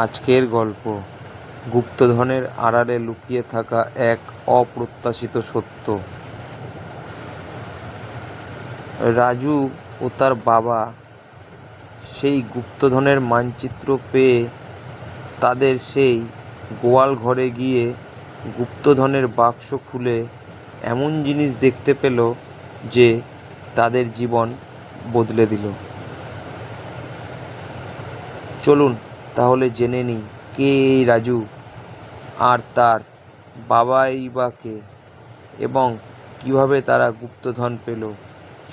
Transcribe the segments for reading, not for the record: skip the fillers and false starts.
আজকের গল্প গুপ্তধনের আড়ালে লুকিয়ে থাকা এক অপ্রত্যাশিত সত্য। রাজু ও তার বাবা সেই গুপ্তধনের মানচিত্র পেয়ে তাদের সেই গোয়াল ঘরে গিয়ে গুপ্তধনের বাক্স খুলে এমন জিনিস দেখতে পেল যে তাদের জীবন বদলে দিল। চলুন তাহলে জেনে নিই কে এই রাজু, আর তার বাবাই বা কে, এবং কীভাবে তারা গুপ্তধন পেল।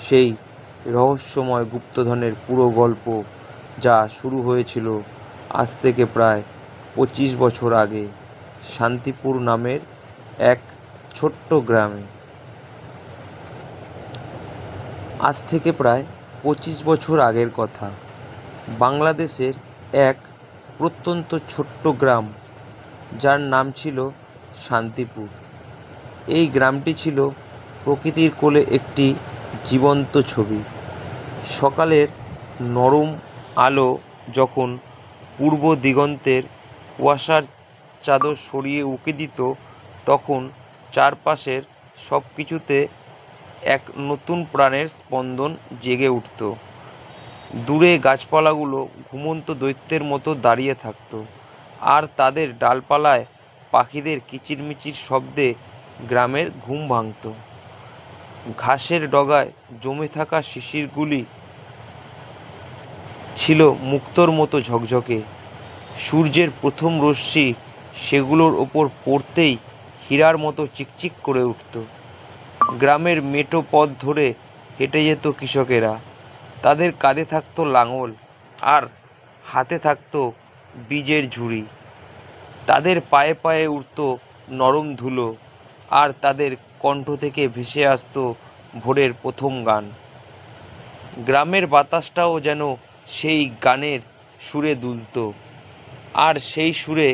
সেই রহস্যময় গুপ্তধনের পুরো গল্প, যা শুরু হয়েছিল আজ থেকে প্রায় 25 বছর আগে শান্তিপুর নামের এক ছোট্ট গ্রামে। আজ থেকে প্রায় 25 বছর আগের কথা। বাংলাদেশের এক প্রত্যন্ত ছোট্ট গ্রাম, যার নাম ছিল শান্তিপুর। এই গ্রামটি ছিল প্রকৃতির কোলে একটি জীবন্ত ছবি। সকালের নরম আলো যখন পূর্ব দিগন্তের কুয়াশার চাদর সরিয়ে উঁকি দিত, তখন চারপাশের সব কিছুতে এক নতুন প্রাণের স্পন্দন জেগে উঠত। দূরে গাছপালাগুলো ঘুমন্ত দৈত্যের মতো দাঁড়িয়ে থাকত, আর তাদের ডালপালায় পাখিদের কিচিরমিচির শব্দে গ্রামের ঘুম ভাঙত। ঘাসের ডগায় জমে থাকা শিশিরগুলি ছিল মুক্তোর মতো ঝকঝকে। সূর্যের প্রথম রশ্মি সেগুলোর ওপর পড়তেই হীরার মতো চিকচিক করে উঠত। গ্রামের মেঠো পথ ধরে হেঁটে যেত কৃষকেরা। তাদের কাঁধে থাকতো লাঙল, আর হাতে থাকতো বীজের ঝুড়ি। তাদের পায়ে পায়ে উঠত নরম ধুলো, আর তাদের কণ্ঠ থেকে ভেসে আসতো ভোরের প্রথম গান। গ্রামের বাতাসটাও যেন সেই গানের সুরে দুলত, আর সেই সুরে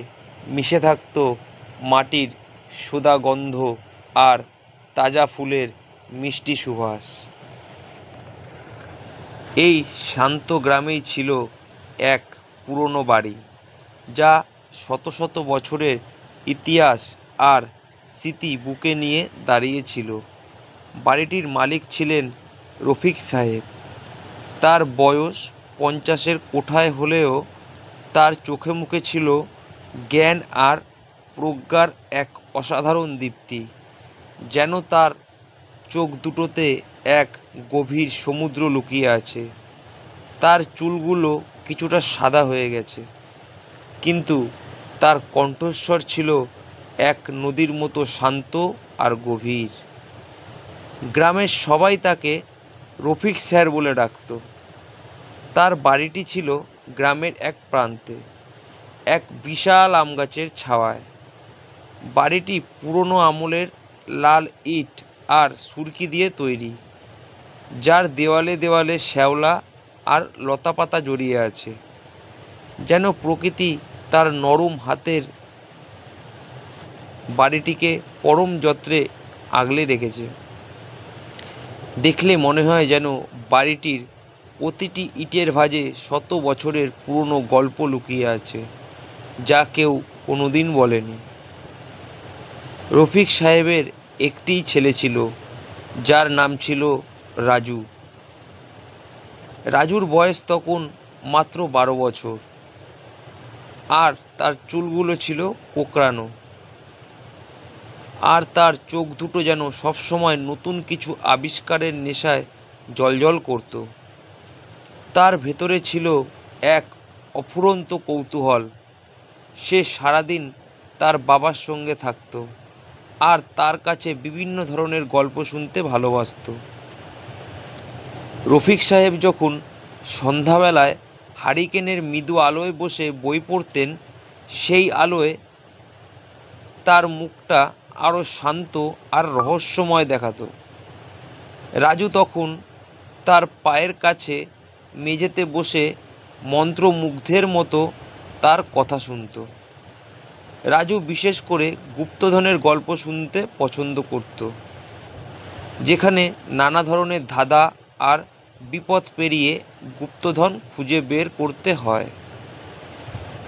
মিশে থাকতো মাটির সোদা গন্ধ আর তাজা ফুলের মিষ্টি সুবাস। এই শান্ত গ্রামেই ছিল এক পুরনো বাড়ি, যা শত শত বছরের ইতিহাস আর স্মৃতি বুকে নিয়ে দাঁড়িয়েছিল। বাড়িটির মালিক ছিলেন রফিক সাহেব। তার বয়স 50-এর কোঠায় হলেও তার চোখে মুখে ছিল জ্ঞান আর প্রজ্ঞার এক অসাধারণ দীপ্তি। যেন তার চোখ দুটোতে এক গভীর সমুদ্র লুকিয়ে আছে। তার চুলগুলো কিছুটা সাদা হয়ে গেছে, কিন্তু তার কণ্ঠস্বর ছিল এক নদীর মতো শান্ত আর গভীর। গ্রামের সবাই তাকে রফিক স্যার বলে ডাকত। তার বাড়িটি ছিল গ্রামের এক প্রান্তে, এক বিশাল আম গাছের ছায়ায়। বাড়িটি পুরনো আমলের লাল ইট আর সুরকি দিয়ে তৈরি, যার দেওয়ালে দেওয়ালে শ্যাওলা আর লতাপাতা জড়িয়ে আছে। যেন প্রকৃতি তার নরম হাতের বাড়িটিকে পরম যত্নে আগলে রেখেছে। দেখলে মনে হয় যেন বাড়িটির প্রতিটি ইটের ভাঁজে শত বছরের পুরনো গল্প লুকিয়ে আছে, যা কেউ কোনোদিন বলেনি। রফিক সাহেবের একটিই ছেলে ছিল, যার নাম ছিল রাজু। রাজুর বয়স তখন মাত্র 12 বছর, আর তার চুলগুলো ছিল কোঁকড়ানো, আর তার চোখ দুটো যেন সবসময় নতুন কিছু আবিষ্কারের নেশায় জ্বলজ্বল করত। তার ভেতরে ছিল এক অফুরন্ত কৌতূহল। সে সারাদিন তার বাবার সঙ্গে থাকত, আর তার কাছে বিভিন্ন ধরনের গল্প শুনতে ভালোবাসত। রফিক সাহেব যখন সন্ধ্যাবেলায় হারিকেনের মৃদু আলোয় বসে বই পড়তেন, সেই আলোয় তার মুখটা আরও শান্ত আর রহস্যময় দেখাতো। রাজু তখন তার পায়ের কাছে মেঝেতে বসে মন্ত্রমুগ্ধের মতো তার কথা শুনত। রাজু বিশেষ করে গুপ্তধনের গল্প শুনতে পছন্দ করত, যেখানে নানা ধরনের ধাঁধা আর বিপদ পেরিয়ে গুপ্তধন খুঁজে বের করতে হয়।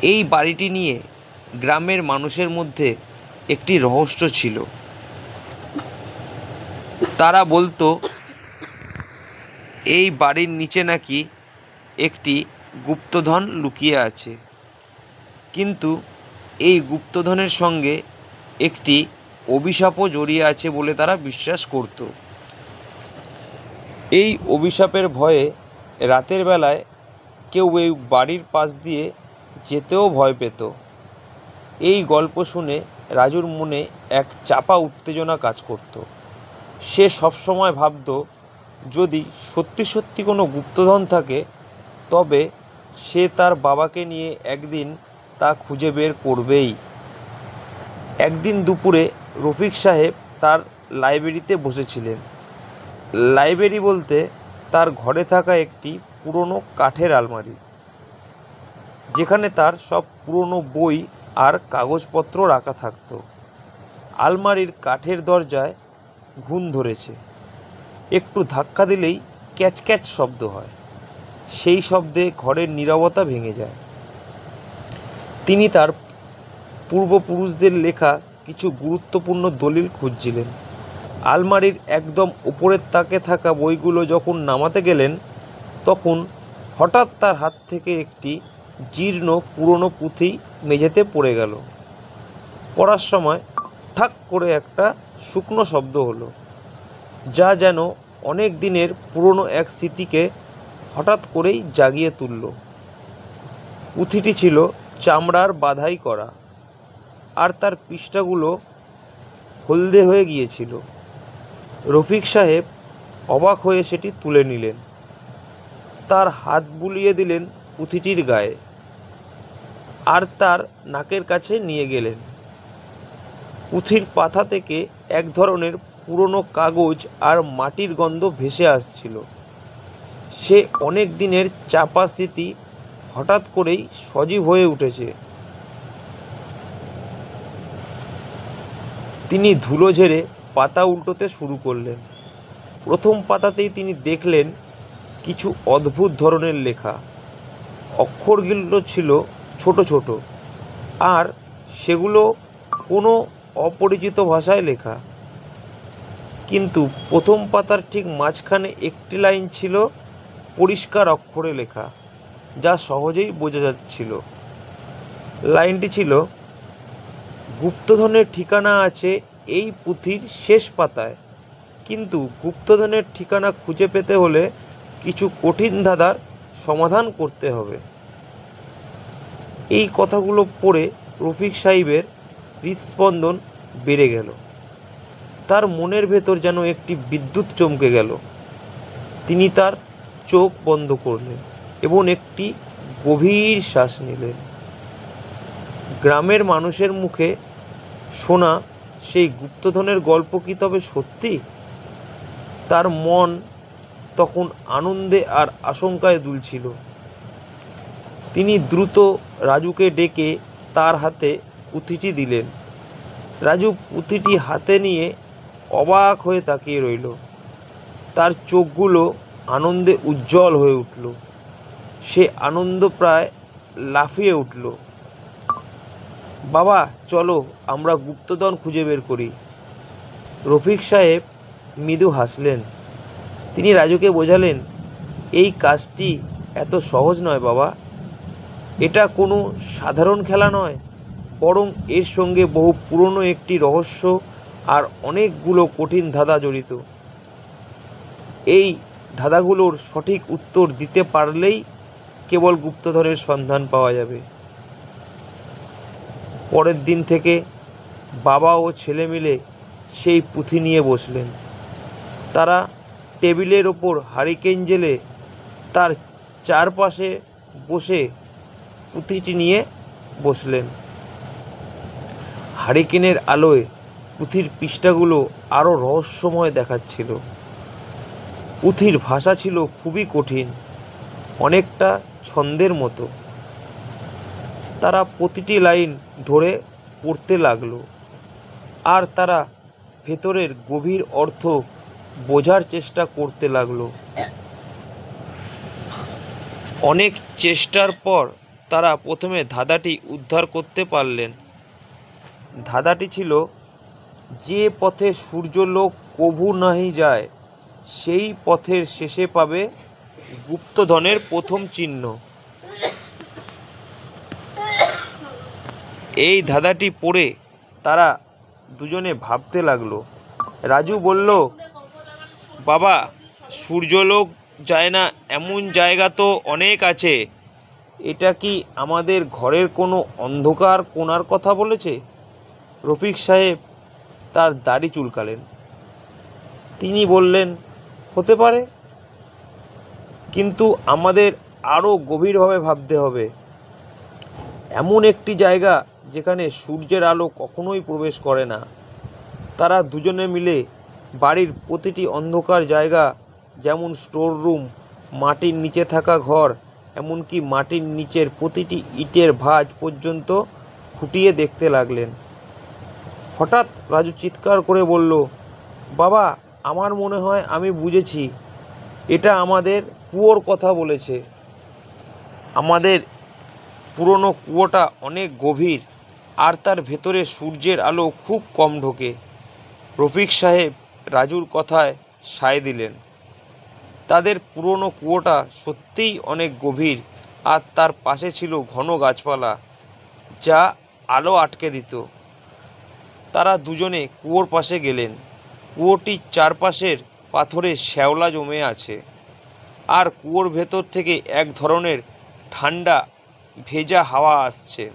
এই বাড়িটি নিয়ে গ্রামের মানুষের মধ্যে একটি রহস্য ছিল। তারা বলতো এই বাড়ির নিচে নাকি একটি গুপ্তধন লুকিয়ে আছে, কিন্তু এই গুপ্তধনের সঙ্গে একটি অভিশাপও জড়িয়ে আছে বলে তারা বিশ্বাস করত। এই অভিশাপের ভয়ে রাতের বেলায় কেউ এই বাড়ির পাশ দিয়ে যেতেও ভয় পেত। এই গল্প শুনে রাজুর মনে এক চাপা উত্তেজনা কাজ করত। সে সবসময় ভাবত, যদি সত্যি সত্যি কোনো গুপ্তধন থাকে তবে সে তার বাবাকে নিয়ে একদিন তা খুঁজে বের করবেই। একদিন দুপুরে রফিক সাহেব তার লাইব্রেরিতে বসেছিলেন। লাইব্রেরি বলতে তার ঘরে থাকা একটি পুরনো কাঠের আলমারি, যেখানে তার সব পুরনো বই আর কাগজপত্র রাখা থাকতো। আলমারির কাঠের দরজায় ঘুণ ধরেছে। একটু ধাক্কা দিলেই ক্যাচ ক্যাচ শব্দ হয়। সেই শব্দে ঘরের নীরবতা ভেঙে যায়। তিনি তার পূর্বপুরুষদের লেখা কিছু গুরুত্বপূর্ণ দলিল খুঁজছিলেন। আলমারির একদম উপরের তাকে থাকা বইগুলো যখন নামাতে গেলেন, তখন হঠাৎ তার হাত থেকে একটি জীর্ণ পুরনো পুঁথি মেঝেতে পড়ে গেল। পড়ার সময় ঠাক করে একটা শুকনো শব্দ হলো, যা যেন অনেক দিনের পুরনো এক স্মৃতিকে হঠাৎ করেই জাগিয়ে তুলল। পুঁথিটি ছিল চামড়ার বাঁধাই করা, আর তার পৃষ্ঠাগুলো হলদে হয়ে গিয়েছিল। রফিক সাহেব অবাক হয়ে সেটি তুলে নিলেন। তার হাত বুলিয়ে দিলেন পুঁথিটির গায়ে, আর তার নাকের কাছে নিয়ে গেলেন। পুঁথির পাতা থেকে এক ধরনের পুরনো কাগজ আর মাটির গন্ধ ভেসে আসছিল। সে অনেক দিনের চাপা স্মৃতি হঠাৎ করেই সজীব হয়ে উঠেছে। তিনি ধুলো ঝেড়ে পাতা উল্টোতে শুরু করলেন। প্রথম পাতাতেই তিনি দেখলেন কিছু অদ্ভুত ধরনের লেখা। অক্ষরগুলো ছিল ছোট ছোট, আর সেগুলো কোনো অপরিচিত ভাষায় লেখা। কিন্তু প্রথম পাতার ঠিক মাঝখানে একটি লাইন ছিল পরিষ্কার অক্ষরে লেখা, যা সহজেই বোঝা যাচ্ছিল। লাইনটি ছিল, গুপ্তধনের ঠিকানা আছে এই পুঁথির শেষ পাতায়, কিন্তু গুপ্তধনের ঠিকানা খুঁজে পেতে হলে কিছু কঠিন ধাঁধার সমাধান করতে হবে। এই কথাগুলো পড়ে রফিক সাহেবের হৃদস্পন্দন বেড়ে গেল। তার মনের ভেতর যেন একটি বিদ্যুৎ চমকে গেল। তিনি তার চোখ বন্ধ করলেন এবং একটি গভীর শ্বাস নিলেন। গ্রামের মানুষের মুখে শোনা সেই গুপ্তধনের গল্প কি তবে সত্যি? তার মন তখন আনন্দে আর আশঙ্কায় দুলছিল। তিনি দ্রুত রাজুকে ডেকে তার হাতে পুঁথিটি দিলেন। রাজু পুঁথিটি হাতে নিয়ে অবাক হয়ে তাকিয়ে রইল। তার চোখগুলো আনন্দে উজ্জ্বল হয়ে উঠল। সে আনন্দ প্রায় লাফিয়ে উঠল। বাবা, চলো আমরা গুপ্তধন খুঁজে বের করি। রফিক সাহেব মৃদু হাসলেন। তিনি রাজুকে বোঝালেন, এই কাজটি এত সহজ নয় বাবা। এটা কোনো সাধারণ খেলা নয়, বরং এর সঙ্গে বহু পুরনো একটি রহস্য আর অনেকগুলো কঠিন ধাঁধা জড়িত। এই ধাঁধাগুলোর সঠিক উত্তর দিতে পারলেই কেবল গুপ্তধনের সন্ধান পাওয়া যাবে। পরের দিন থেকে বাবা ও ছেলে মিলে সেই পুঁথি নিয়ে বসলেন। তারা টেবিলের ওপর হারিকেন জেলে তার চারপাশে বসে পুঁথিটি নিয়ে বসলেন। হারিকেনের আলোয় পুঁথির পৃষ্ঠাগুলো আরও রহস্যময় দেখাচ্ছিল। পুঁথির ভাষা ছিল খুবই কঠিন, অনেকটা ছন্দের মতো। তারা প্রতিটি লাইন ধরে পড়তে লাগলো, আর তারা ভেতরের গভীর অর্থ বোঝার চেষ্টা করতে লাগলো। অনেক চেষ্টার পর তারা প্রথমে ধাঁধাটি উদ্ধার করতে পারলেন। ধাঁধাটি ছিল, যে পথে সূর্যলোক কভু নাহি যায়, সেই পথের শেষে পাবে গুপ্তধনের প্রথম চিহ্ন। এই ধাঁধাটি পড়ে তারা দুজনে ভাবতে লাগলো। রাজু বলল, বাবা, সূর্যলোক যায় না এমন জায়গা তো অনেক আছে। এটা কি আমাদের ঘরের কোনো অন্ধকার কোণার কথা বলেছে? রফিক সাহেব তার দাড়ি চুলকালেন। তিনি বললেন, হতে পারে, কিন্তু আমাদের আরও গভীরভাবে ভাবতে হবে। এমন একটি জায়গা যেখানে সূর্যের আলো কখনোই প্রবেশ করে না। তারা দুজনে মিলে বাড়ির প্রতিটি অন্ধকার জায়গা, যেমন স্টোর রুম, মাটির নিচে থাকা ঘর, এমনকি মাটির নিচের প্রতিটি ইটের ভাঁজ পর্যন্ত খুঁটিয়ে দেখতে লাগলেন। হঠাৎ রাজু চিৎকার করে বলল, বাবা, আমার মনে হয় আমি বুঝেছি। এটা আমাদের কুয়োর কথা বলেছে। আমাদের পুরনো কুয়োটা অনেক গভীর, আর তার ভেতরে সূর্যের আলো খুব কম ঢোকে। রফিক সাহেব রাজুর কথায় সায় দিলেন। তাদের পুরনো কুয়োটা সত্যিই অনেক গভীর, আর তার পাশে ছিল ঘন গাছপালা, যা আলো আটকে দিত। তারা দুজনে কুয়োর পাশে গেলেন। কুয়োটির চারপাশের পাথরে শ্যাওলা জমে আছে, আর কুয়োর ভেতর থেকে এক ধরনের ঠান্ডা ভেজা হাওয়া আসছে।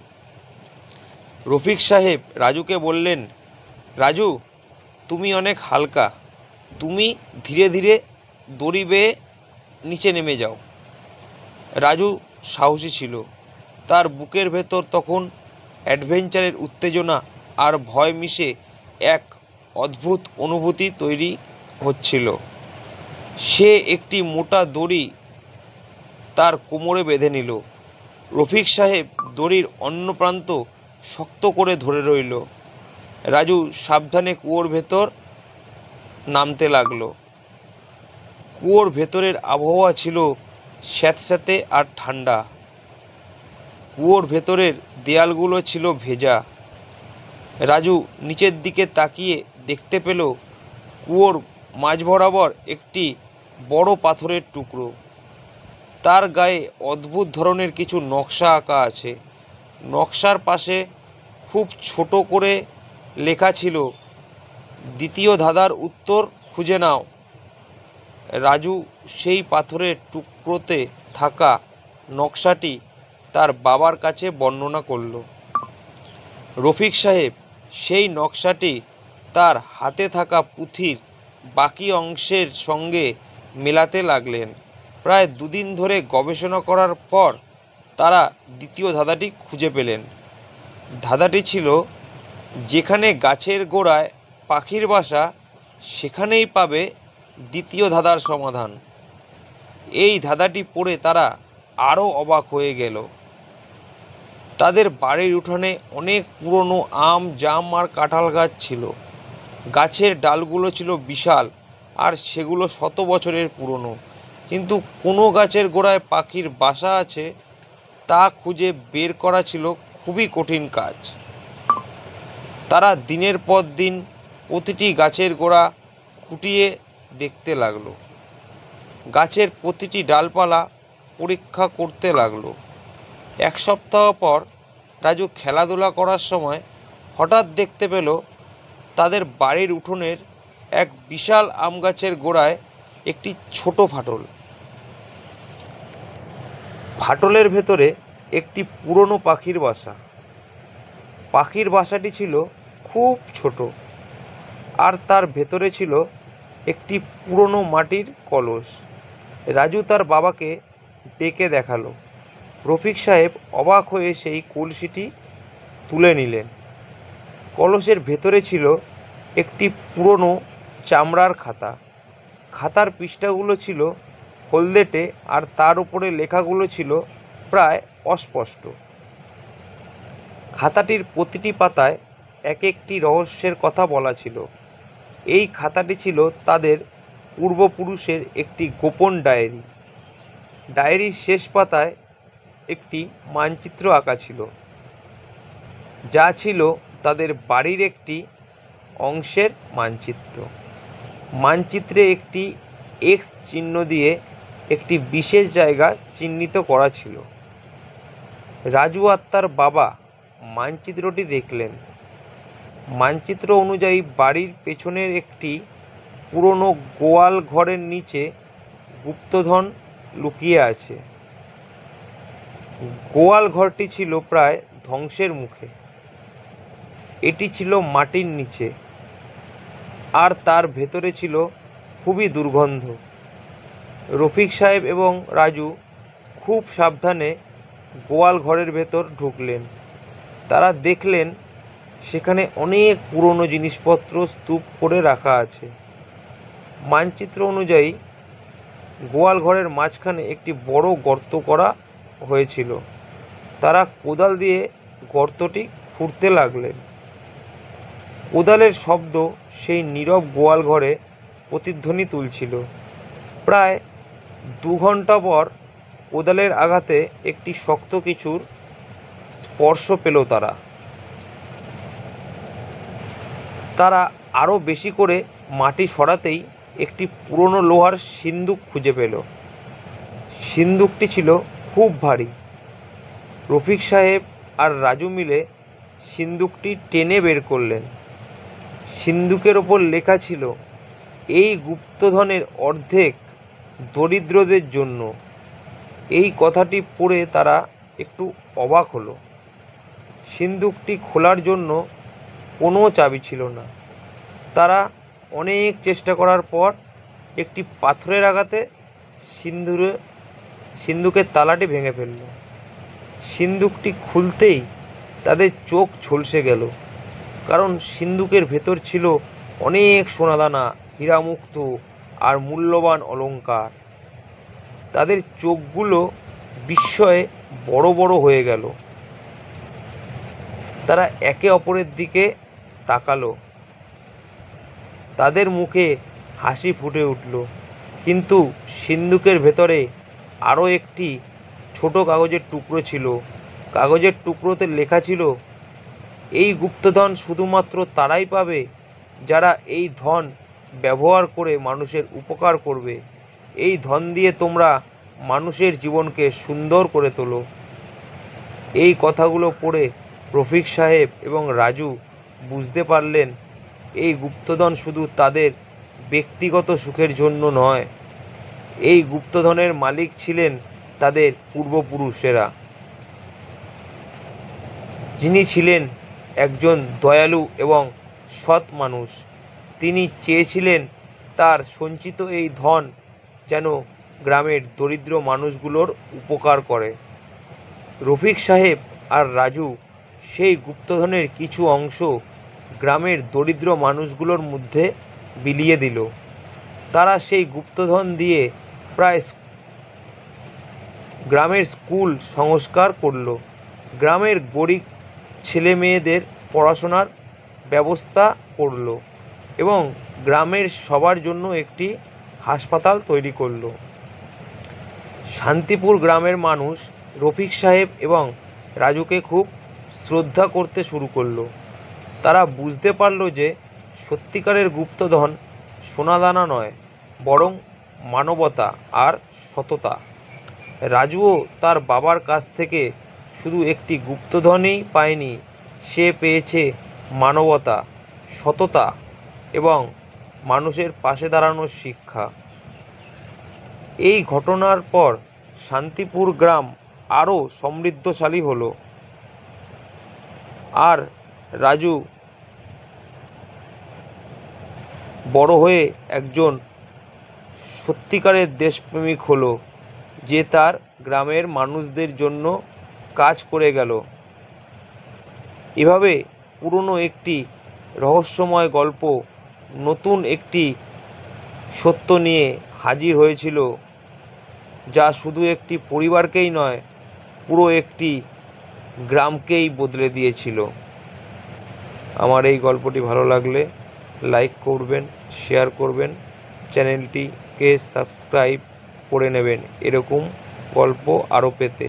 রফিক সাহেব রাজুকে বললেন, রাজু, তুমি অনেক হালকা। তুমি ধীরে ধীরে দড়ি বেয়ে নিচে নেমে যাও। রাজু সাহসী ছিল। তার বুকের ভেতর তখন অ্যাডভেঞ্চারের উত্তেজনা আর ভয় মিশে এক অদ্ভুত অনুভূতি তৈরি হচ্ছিল। সে একটি মোটা দড়ি তার কোমরে বেঁধে নিল। রফিক সাহেব দড়ির অন্য প্রান্ত শক্ত করে ধরে রইল। রাজু সাবধানে কুয়োর ভেতর নামতে লাগলো। কুয়োর ভেতরের আবহাওয়া ছিল স্যাঁতস্যাঁতে আর ঠান্ডা। কুয়োর ভেতরের দেয়ালগুলো ছিল ভেজা। রাজু নিচের দিকে তাকিয়ে দেখতে পেল কুয়োর মাঝ বরাবর একটি বড় পাথরের টুকরো। তার গায়ে অদ্ভুত ধরনের কিছু নকশা আঁকা আছে। নকশার পাশে খুব ছোট করে লেখা ছিল, দ্বিতীয় ধাঁধার উত্তর খুঁজে নাও। রাজু সেই পাথরের টুকরোতে থাকা নকশাটি তার বাবার কাছে বর্ণনা করল। রফিক সাহেব সেই নকশাটি তার হাতে থাকা পুঁথির বাকি অংশের সঙ্গে মেলাতে লাগলেন। প্রায় দুদিন ধরে গবেষণা করার পর তারা দ্বিতীয় ধাঁধাটি খুঁজে পেলেন। ধাঁধাটি ছিল, যেখানে গাছের গোড়ায় পাখির বাসা, সেখানেই পাবে দ্বিতীয় ধাঁধার সমাধান। এই ধাঁধাটি পড়ে তারা আরও অবাক হয়ে গেল। তাদের বাড়ির উঠানে অনেক পুরনো আম, জাম আর কাঁঠাল গাছ ছিল। গাছের ডালগুলো ছিল বিশাল, আর সেগুলো শত বছরের পুরনো। কিন্তু কোনো গাছের গোড়ায় পাখির বাসা আছে তা খুঁজে বের করা ছিল খুবই কঠিন কাজ। তারা দিনের পর দিন প্রতিটি গাছের গোড়া খুঁটিয়ে দেখতে লাগলো। গাছের প্রতিটি ডালপালা পরীক্ষা করতে লাগলো। এক সপ্তাহ পর রাজু খেলাধুলা করার সময় হঠাৎ দেখতে পেল তাদের বাড়ির উঠোনের এক বিশাল আম গাছের গোড়ায় একটি ছোট ফাটল। ফাটলের ভেতরে একটি পুরনো পাখির বাসা। পাখির বাসাটি ছিল খুব ছোট, আর তার ভেতরে ছিল একটি পুরনো মাটির কলস। রাজু তার বাবাকে ডেকে দেখালো। রফিক সাহেব অবাক হয়ে সেই কলসিটি তুলে নিলেন। কলসের ভেতরে ছিল একটি পুরনো চামড়ার খাতা। খাতার পৃষ্ঠাগুলো ছিল হলদেটে, আর তার উপরে লেখাগুলো ছিল প্রায় অস্পষ্ট। খাতাটির প্রতিটি পাতায় এক একটি রহস্যের কথা বলা ছিল। এই খাতাটি ছিল তাদের পূর্বপুরুষের একটি গোপন ডায়েরি। ডায়েরির শেষ পাতায় একটি মানচিত্র আঁকা ছিল, যা ছিল তাদের বাড়ির একটি অংশের মানচিত্র। মানচিত্রে একটি এক্স চিহ্ন দিয়ে একটি বিশেষ জায়গা চিহ্নিত করা ছিল। রাজু আর তার বাবা মানচিত্রটি দেখলেন। মানচিত্র অনুযায়ী বাড়ির পেছনের একটি পুরনো গোয়াল ঘরের নিচে গুপ্তধন লুকিয়ে আছে। গোয়াল ঘরটি ছিল প্রায় ধ্বংসের মুখে। এটি ছিল মাটির নিচে, আর তার ভেতরে ছিল খুবই দুর্গন্ধ। রফিক সাহেব এবং রাজু খুব সাবধানে গোয়াল ঘরের ভেতর ঢুকলেন। তারা দেখলেন সেখানে অনেক পুরনো জিনিসপত্র স্তূপ করে রাখা আছে। মানচিত্র অনুযায়ী গোয়াল ঘরের মাঝখানে একটি বড় গর্ত করা হয়েছিল। তারা কোদাল দিয়ে গর্তটি খুঁড়তে লাগলেন। কোদালের শব্দ সেই নীরব গোয়াল ঘরে প্রতিধ্বনি তুলছিল। প্রায় 2 ঘন্টা পর কোদালের আঘাতে একটি শক্ত কিছুর স্পর্শ পেল তারা। তারা আরও বেশি করে মাটি সরাতেই একটি পুরনো লোহার সিন্দুক খুঁজে পেল। সিন্দুকটি ছিল খুব ভারী। রফিক সাহেব আর রাজু মিলে সিন্দুকটি টেনে বের করলেন। সিন্দুকের ওপর লেখা ছিল, এই গুপ্তধনের অর্ধেক দরিদ্রদের জন্য। এই কথাটি পড়ে তারা একটু অবাক হলো। সিন্দুকটি খোলার জন্য কোনো চাবি ছিল না। তারা অনেক চেষ্টা করার পর একটি পাথরের আঘাতে সিন্দুকের তালাটি ভেঙে ফেলল। সিন্দুকটি খুলতেই তাদের চোখ ঝলসে গেল, কারণ সিন্দুকের ভেতর ছিল অনেক সোনাদানা, হীরামুক্ত আর মূল্যবান অলংকার। তাদের চোখগুলো বিস্ময়ে বড় বড় হয়ে গেল। তারা একে অপরের দিকে তাকালো। তাদের মুখে হাসি ফুটে উঠল। কিন্তু সিন্দুকের ভেতরে আরও একটি ছোট কাগজের টুকরো ছিল। কাগজের টুকরোতে লেখা ছিল, এই গুপ্তধন শুধুমাত্র তারাই পাবে যারা এই ধন ব্যবহার করে মানুষের উপকার করবে। এই ধন দিয়ে তোমরা মানুষের জীবনকে সুন্দর করে তোলো। এই কথাগুলো পড়ে রফিক সাহেব এবং রাজু বুঝতে পারলেন, এই গুপ্তধন শুধু তাদের ব্যক্তিগত সুখের জন্য নয়, এই গুপ্তধনের মালিক ছিলেন তাদের পূর্বপুরুষেরা, যিনি ছিলেন একজন দয়ালু এবং সৎ মানুষ। তিনি চেয়েছিলেন তার সঞ্চিত এই ধন যেন গ্রামের দরিদ্র মানুষগুলোর উপকার করে। রফিক সাহেব আর রাজু সেই গুপ্তধনের কিছু অংশ গ্রামের দরিদ্র মানুষগুলোর মধ্যে বিলিয়ে দিল। তারা সেই গুপ্তধন দিয়ে প্রায় গ্রামের স্কুল সংস্কার করল, গ্রামের গরিব ছেলে মেয়েদের পড়াশোনার ব্যবস্থা করল এবং গ্রামের সবার জন্য একটি হাসপাতাল তৈরি করল। শান্তিপুর গ্রামের মানুষ রফিক সাহেব এবং রাজুকে খুব শ্রদ্ধা করতে শুরু করলো। তারা বুঝতে পারল যে সত্যিকারের গুপ্তধন সোনাদানা নয়, বরং মানবতা আর সততা। রাজুও তার বাবার কাছ থেকে শুধু একটি গুপ্তধনই পায়নি, সে পেয়েছে মানবতা, সততা এবং মানুষের পাশে দাঁড়ানোর শিক্ষা। এই ঘটনার পর শান্তিপুর গ্রাম আরও সমৃদ্ধশালী হলো, আর রাজু বড় হয়ে একজন সত্যিকারের দেশপ্রেমিক হলো, যে তার গ্রামের মানুষদের জন্য কাজ করে গেল। এভাবে পুরনো একটি রহস্যময় গল্প নতুন একটি সত্য নিয়ে হাজির হয়েছিল, যা শুধু একটি পরিবারকেই নয়, পুরো একটি গ্রামকেই বদলে দিয়েছিল। আমার এই গল্পটি ভালো লাগলে লাইক করবেন, শেয়ার করবেন, চ্যানেলটিকে সাবস্ক্রাইব করে নেবেন এরকম গল্প আরও পেতে।